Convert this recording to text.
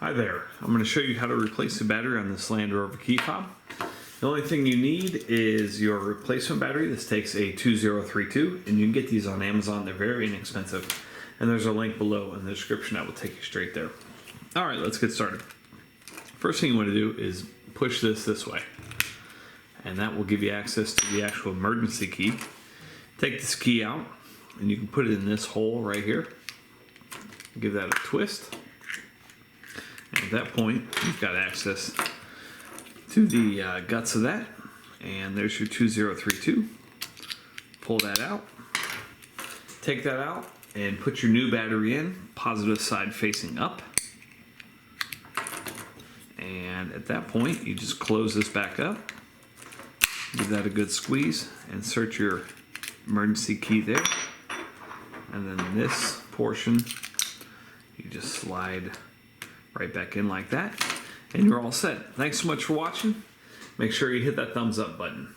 Hi there, I'm going to show you how to replace the battery on this Land Rover key fob. The only thing you need is your replacement battery. This takes a 2032 and you can get these on Amazon. They're very inexpensive and there's a link below in the description that will take you straight there. Alright, let's get started. First thing you want to do is push this way and that will give you access to the actual emergency key. Take this key out and you can put it in this hole right here. Give that a twist. And at that point, you've got access to the guts of that. And there's your 2032. Pull that out. Take that out and put your new battery in, positive side facing up. And at that point, you just close this back up. Give that a good squeeze. Insert your emergency key there. And then this portion, you just slide right back in like that, and you're all set. Thanks so much for watching. Make sure you hit that thumbs up button.